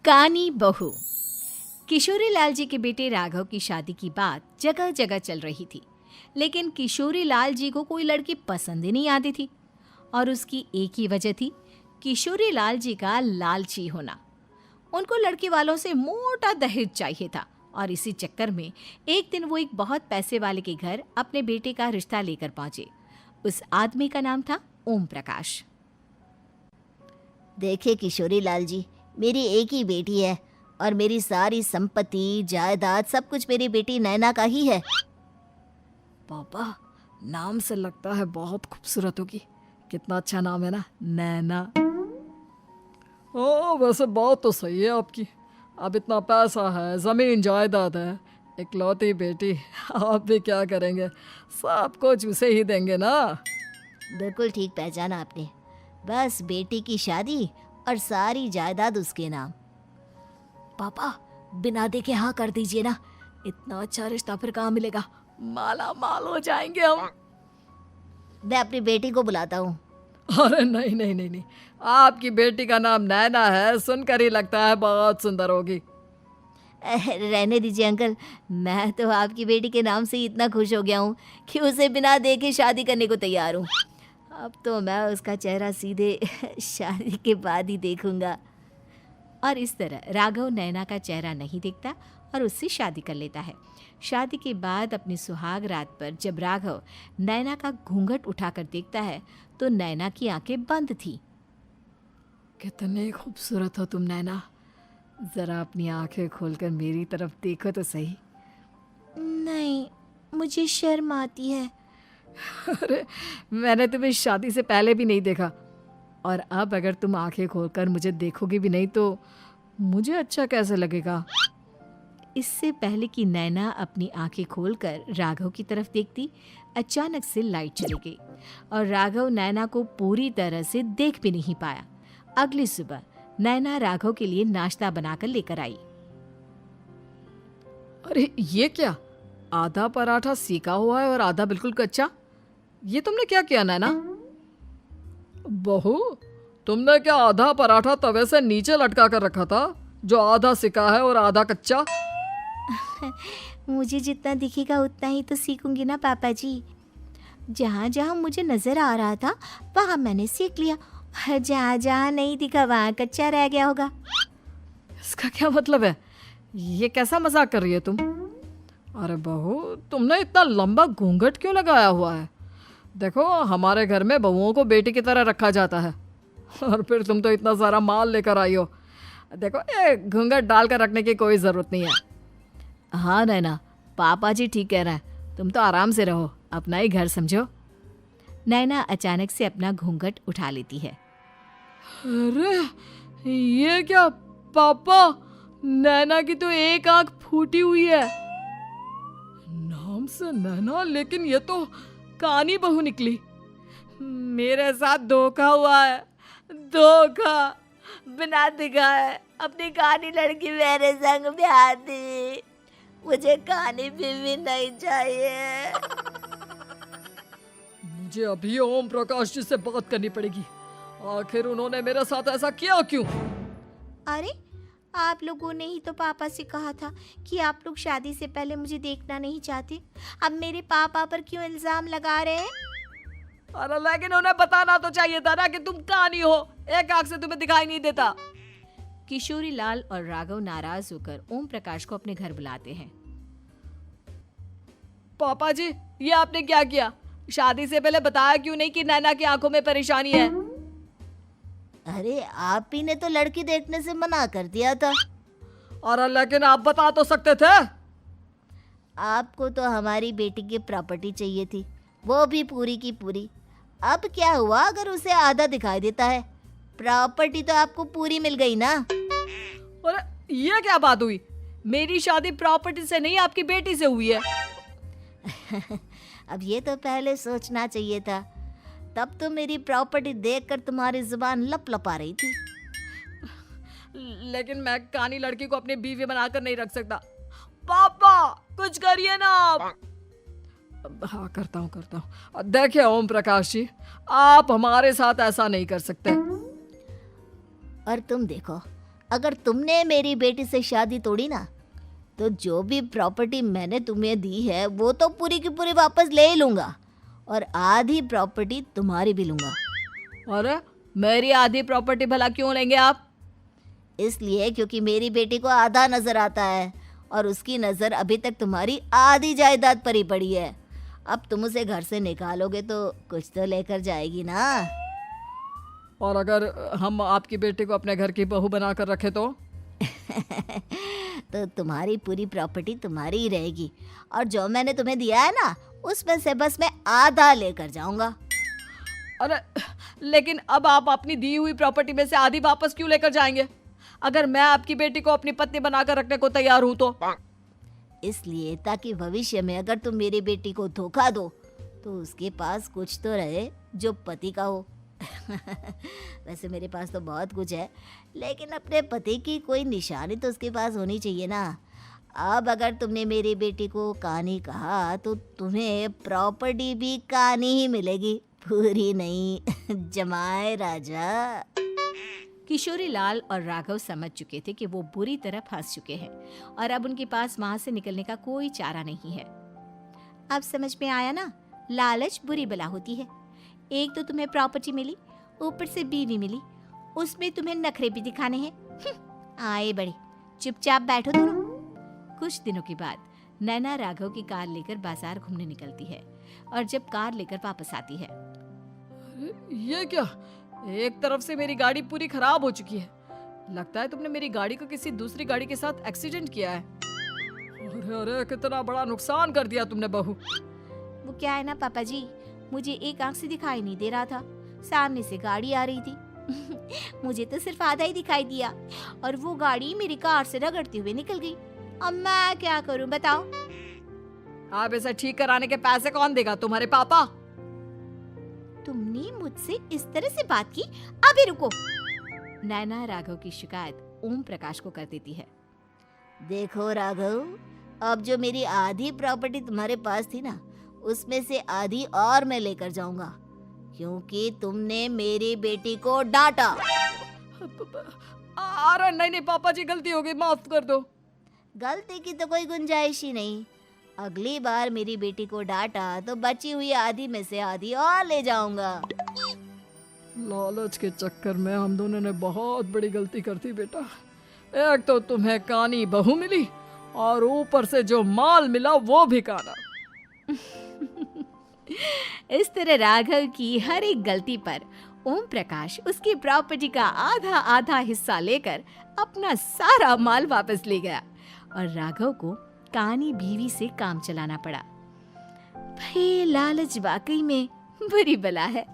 कानी बहू। किशोरी लाल जी के बेटे राघव की शादी की बात जगह जगह चल रही थी, लेकिन किशोरी लाल जी को कोई लड़की पसंद ही नहीं आती थी। और उसकी एक ही वजह थी, किशोरी लाल जी का लालची होना। उनको लड़की वालों से मोटा दहेज चाहिए था और इसी चक्कर में एक दिन वो एक बहुत पैसे वाले के घर अपने बेटे का रिश्ता लेकर पहुंचे। उस आदमी का नाम था ओम प्रकाश। देखिए किशोरी लाल जी, मेरी एक ही बेटी है और मेरी सारी संपत्ति जायदाद सब कुछ मेरी बेटी नैना का ही है। पापा, नाम से लगता है बहुत खूबसूरत होगी। कितना अच्छा नाम है ना, नैना। ओ, वैसे बात तो सही है आपकी। अब इतना पैसा है, जमीन जायदाद है, इकलौती बेटी, आप भी क्या करेंगे? सब कुछ उसे ही देंगे ना। बिल्कुल ठीक पहचाना आपने। बस बेटी की शादी और सारी जायदाद उसके नाम। पापा, बिना देखे हाँ कर दीजिए ना। इतना अच्छा रिश्ता फिर कहाँ मिलेगा? माला माल हो जाएंगे हम। मैं अपनी बेटी को बुलाता हूँ। अरे नहीं नहीं नहीं नहीं, आपकी बेटी का नाम नैना है, सुनकर ही लगता है बहुत सुंदर होगी। रहने दीजिए अंकल, मैं तो आपकी बेटी के नाम से ही इतना खुश हो गया हूँ कि उसे बिना देखे शादी करने को तैयार हूँ। अब तो मैं उसका चेहरा सीधे शादी के बाद ही देखूंगा। और इस तरह राघव नैना का चेहरा नहीं देखता और उससे शादी कर लेता है। शादी के बाद अपनी सुहाग रात पर जब राघव नैना का घूंघट उठाकर देखता है तो नैना की आंखें बंद थी। कितनी खूबसूरत हो तुम नैना, जरा अपनी आंखें खोलकर मेरी तरफ देखो तो सही। नहीं, मुझे शर्म आती है। अरे, मैंने तुम्हें शादी से पहले भी नहीं देखा, और अब अगर तुम आंखें खोलकर मुझे देखोगी भी नहीं तो मुझे अच्छा कैसे लगेगा? इससे पहले कि नैना अपनी आंखें खोलकर राघव की तरफ देखती, अचानक से लाइट चली गई और राघव नैना को पूरी तरह से देख भी नहीं पाया। अगली सुबह नैना राघव के लिए नाश्ता बनाकर लेकर आई। अरे ये क्या, आधा पराठा सीका हुआ है और आधा बिल्कुल कच्चा। ये तुमने क्या किया नैना? बहू, तुमने क्या आधा पराठा तवे से नीचे लटका कर रखा था, जो आधा सिका है और आधा कच्चा? मुझे जितना दिखेगा उतना ही तो सीखूंगी ना पापा जी। जहाँ जहाँ मुझे नजर आ रहा था वहाँ मैंने सीख लिया, जहाँ जहाँ नहीं दिखा वहाँ कच्चा रह गया होगा। इसका क्या मतलब है? ये कैसा मजाक कर रही है तुम? अरे बहू, तुमने इतना लंबा घूंघट क्यों लगाया हुआ है? देखो, हमारे घर में बहुओं को बेटी की तरह रखा जाता है, और फिर तुम तो इतना सारा माल लेकर आई हो। देखो, ये घूंघट डालकर रखने की कोई ज़रूरत नहीं है। हाँ नैना, पापा जी ठीक कह रहे हैं, तुम तो आराम से रहो, अपना ही घर समझो। नैना अचानक से अपना घूंघट उठा लेती है। अरे ये क्या पापा, नैना की तो एक आंख फूटी हुई है। नाम से नैना, लेकिन ये तो कानी बहू निकली। मेरे साथ धोखा हुआ है, धोखा। बिना दिखाए अपनी कानी लड़की मेरे संग ब्याह दी। मुझे कानी बीवी नहीं चाहिए। मुझे अभी ओम प्रकाश जी से बात करनी पड़ेगी। आखिर उन्होंने मेरे साथ ऐसा किया क्यों? अरे, आप लोगों ने ही तो पापा से कहा था कि आप लोग शादी से पहले मुझे देखना नहीं चाहते। अब मेरे पापा पर क्यों इल्जाम लगा रहे हैं? अरे लेकिन उन्हें बताना तो चाहिए था ना कि तुम कानी हो, एक आंख से तुम्हें दिखाई नहीं देता। किशोरी लाल और राघव नाराज होकर ओम प्रकाश को अपने घर बुलाते हैं। पापा जी, ये आपने क्या किया? शादी से पहले बताया क्यों नहीं कि नैना की आंखों में परेशानी है? अरे, आप ही ने तो लड़की देखने से मना कर दिया था। अरे लेकिन आप बता तो सकते थे। आपको तो हमारी बेटी की प्रॉपर्टी चाहिए थी, वो भी पूरी की पूरी। अब क्या हुआ अगर उसे आधा दिखाई देता है? प्रॉपर्टी तो आपको पूरी मिल गई ना। अरे ये क्या बात हुई? मेरी शादी प्रॉपर्टी से नहीं, आपकी बेटी से हुई है। अब ये तो पहले सोचना चाहिए था, तब तो मेरी प्रॉपर्टी देखकर तुम्हारी जुबान लप लपा रही थी। लेकिन मैं कानी लड़की को अपनी बीवी बनाकर नहीं रख सकता। पापा, कुछ करिए ना आप। हाँ, करता हूँ। देखिए ओम प्रकाश जी, आप हमारे साथ ऐसा नहीं कर सकते। और तुम देखो, अगर तुमने मेरी बेटी से शादी तोड़ी ना, तो जो भी प्रॉपर्टी मैंने तुम्हें दी है वो तो पूरी की पूरी वापस ले ही लूँगा, और आधी प्रॉपर्टी तुम्हारी भी लूँगा। अरे मेरी आधी प्रॉपर्टी भला क्यों लेंगे आप? इसलिए क्योंकि मेरी बेटी को आधा नज़र आता है और उसकी नज़र अभी तक तुम्हारी आधी जायदाद पर ही पड़ी है। अब तुम उसे घर से निकालोगे तो कुछ तो लेकर जाएगी ना। और अगर हम आपकी बेटी को अपने घर की बहू बना कर रखे तो? तो तुम्हारी पूरी प्रॉपर्टी तुम्हारी ही रहेगी, और जो मैंने तुम्हें दिया है ना, उसमें से बस मैं आधा लेकर जाऊंगा। अरे लेकिन अब आप अपनी दी हुई प्रॉपर्टी में से आधी वापस क्यों लेकर जाएंगे? अगर मैं आपकी बेटी को अपनी पत्नी बनाकर रखने को तैयार हूं तो? इसलिए ताकि भविष्य में अगर तुम मेरी बेटी को धोखा दो तो उसके पास कुछ तो रहे जो पति का हो। वैसे मेरे पास तो बहुत कुछ है, लेकिन अपने पति की कोई निशानी तो उसके पास होनी चाहिए ना। अब अगर तुमने मेरी बेटी को कानी कहा तो तुम्हें प्रॉपर्टी भी कानी ही मिलेगी, पूरी नहीं। जमाए राजा। किशोरी लाल और राघव समझ चुके थे कि वो बुरी तरह फंस चुके हैं और अब उनके पास वहां से निकलने का कोई चारा नहीं है। अब समझ में आया ना, लालच बुरी बला होती है। एक तो तुम्हें प्रॉपर्टी मिली, ऊपर से बीवी मिली, उसमें तुम्हें नखरे भी दिखाने हैं। आए बड़े, चुपचाप बैठो दोनों। कुछ दिनों के बाद नैना राघव की कार लेकर बाजार घूमने निकलती है और जब कार लेकर वापस आती है, ये क्या? एक तरफ से मेरी गाड़ी पूरी खराब हो चुकी है। लगता है तुमने मेरी गाड़ी को किसी दूसरी गाड़ी के साथ एक्सीडेंट किया है। अरे अरे कितना बड़ा नुकसान कर दिया तुमने बहू। वो क्या है ना पापा जी, मुझे एक आंख से दिखाई नहीं दे रहा था, सामने से गाड़ी आ रही थी। मुझे तो सिर्फ आधा ही दिखाई दिया और वो गाड़ी मेरी कार से रगड़ते हुए निकल गई। अब मैं क्या करूं बताओ? आप इसे ठीक कराने के पैसे कौन देगा? तुम्हारे पापा? तुमने मुझसे इस तरह से बात की? अभी रुको। नैना राघव की शिकायत ओम प्रकाश को कर देती है। देखो राघव, अब जो मेरी आधी प्रॉपर्टी तुम्हारे पास थी ना, उसमें से आधी और मैं लेकर जाऊंगा, क्योंकि तुमने मेरी बेटी को डांटा। अरे नहीं नहीं पापा जी, गलती हो गई, माफ कर दो। गलती की तो कोई गुंजाइश ही नहीं। अगली बार मेरी बेटी को डांटा तो बची हुई आधी में से आधी और ले जाऊंगा। लालच के चक्कर में हम दोनों ने बहुत बड़ी गलती कर दी बेटा। एक तो तुम्हें कानी बहू मिली और ऊपर से जो माल मिला वो भी काना। इस तरह राघव की हर एक गलती पर ओम प्रकाश उसकी प्रॉपर्टी का आधा आधा हिस्सा लेकर अपना सारा माल वापस ले गया और राघव को कानी बीवी से काम चलाना पड़ा। भाई लालच वाकई में बुरी बला है।